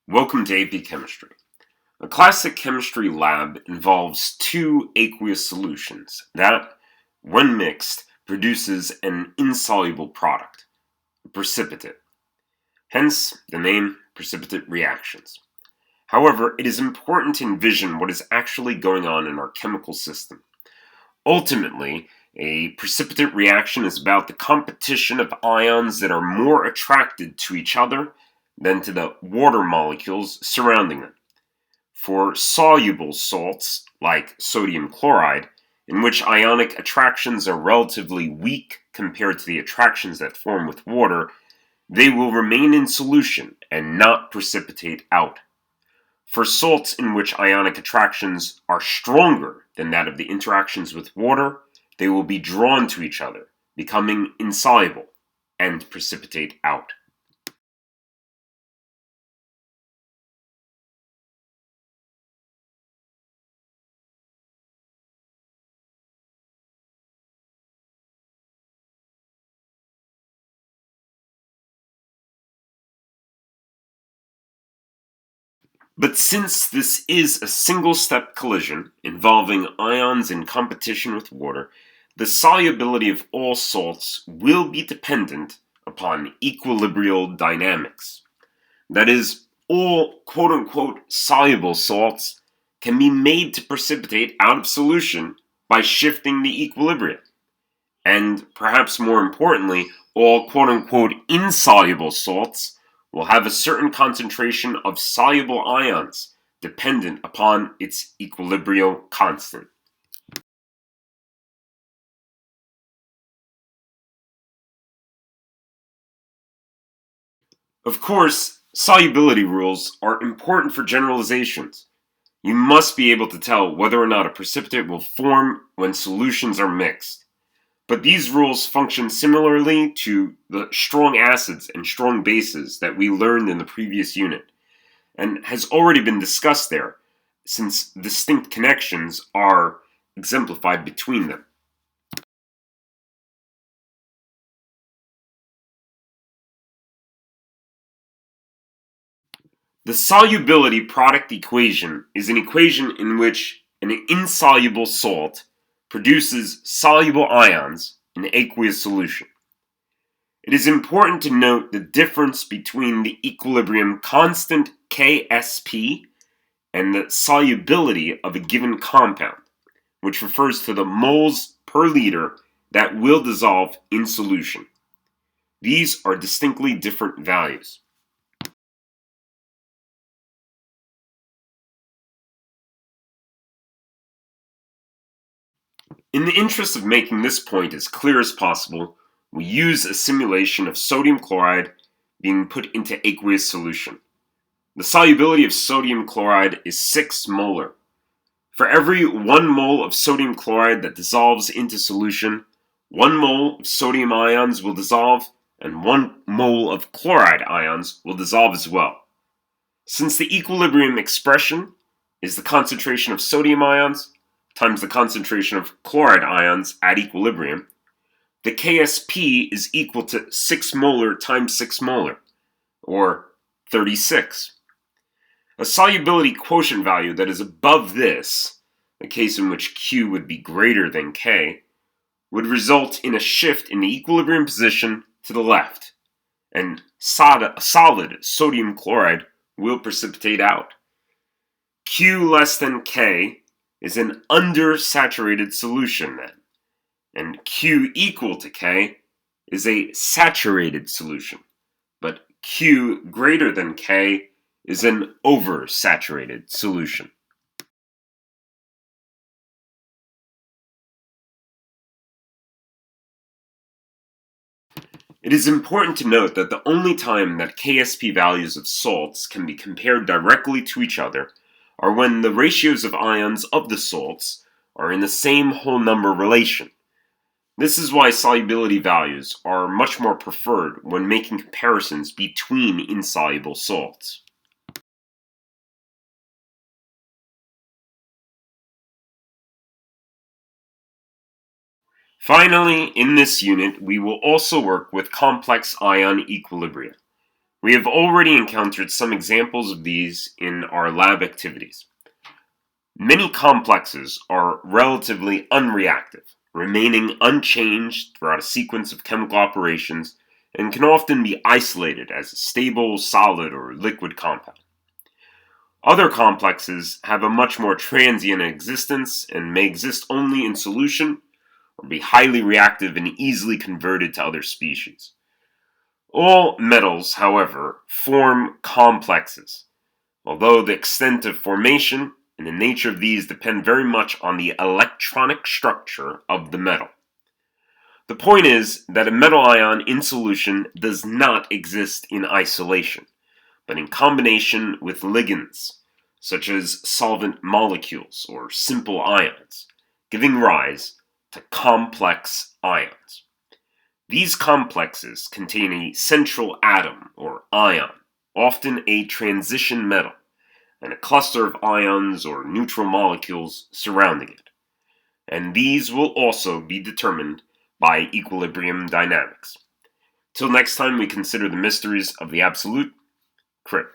Welcome to AP Chemistry. A classic chemistry lab involves two aqueous solutions that, when mixed, produces an insoluble product, a precipitate. Hence, the name precipitate reactions. However, it is important to envision what is actually going on in our chemical system. Ultimately, a precipitate reaction is about the competition of ions that are more attracted to each other than to the water molecules surrounding them. For soluble salts, like sodium chloride, in which ionic attractions are relatively weak compared to the attractions that form with water, they will remain in solution and not precipitate out. For salts in which ionic attractions are stronger than that of the interactions with water, they will be drawn to each other, becoming insoluble, and precipitate out. But since this is a single-step collision involving ions in competition with water, the solubility of all salts will be dependent upon equilibrial dynamics. That is, all quote-unquote soluble salts can be made to precipitate out of solution by shifting the equilibria. And perhaps more importantly, all quote-unquote insoluble salts will have a certain concentration of soluble ions dependent upon its equilibrial constant. Of course, solubility rules are important for generalizations. You must be able to tell whether or not a precipitate will form when solutions are mixed. But these rules function similarly to the strong acids and strong bases that we learned in the previous unit, and has already been discussed there, since distinct connections are exemplified between them. The solubility product equation is an equation in which an insoluble salt produces soluble ions in aqueous solution. It is important to note the difference between the equilibrium constant Ksp and the solubility of a given compound, which refers to the moles per liter that will dissolve in solution. These are distinctly different values. In the interest of making this point as clear as possible, we use a simulation of sodium chloride being put into aqueous solution. The solubility of sodium chloride is 6 molar. For every 1 mole of sodium chloride that dissolves into solution, 1 mole of sodium ions will dissolve, and 1 mole of chloride ions will dissolve as well. Since the equilibrium expression is the concentration of sodium ions times the concentration of chloride ions at equilibrium, the Ksp is equal to 6 molar times 6 molar, or 36. A solubility quotient value that is above this, a case in which Q would be greater than K, would result in a shift in the equilibrium position to the left, and solid sodium chloride will precipitate out. Q less than K is an undersaturated solution then, and Q equal to K is a saturated solution, but Q greater than K is an oversaturated solution. It is important to note that the only time that Ksp values of salts can be compared directly to each other are when the ratios of ions of the salts are in the same whole number relation. This is why solubility values are much more preferred when making comparisons between insoluble salts. Finally, in this unit, we will also work with complex ion equilibria. We have already encountered some examples of these in our lab activities. Many complexes are relatively unreactive, remaining unchanged throughout a sequence of chemical operations, and can often be isolated as a stable, solid, or liquid compound. Other complexes have a much more transient existence and may exist only in solution or be highly reactive and easily converted to other species. All metals, however, form complexes, although the extent of formation and the nature of these depend very much on the electronic structure of the metal. The point is that a metal ion in solution does not exist in isolation, but in combination with ligands, such as solvent molecules or simple ions, giving rise to complex ions. These complexes contain a central atom or ion, often a transition metal, and a cluster of ions or neutral molecules surrounding it. And these will also be determined by equilibrium dynamics. Till next time we consider the mysteries of the absolute, Crip.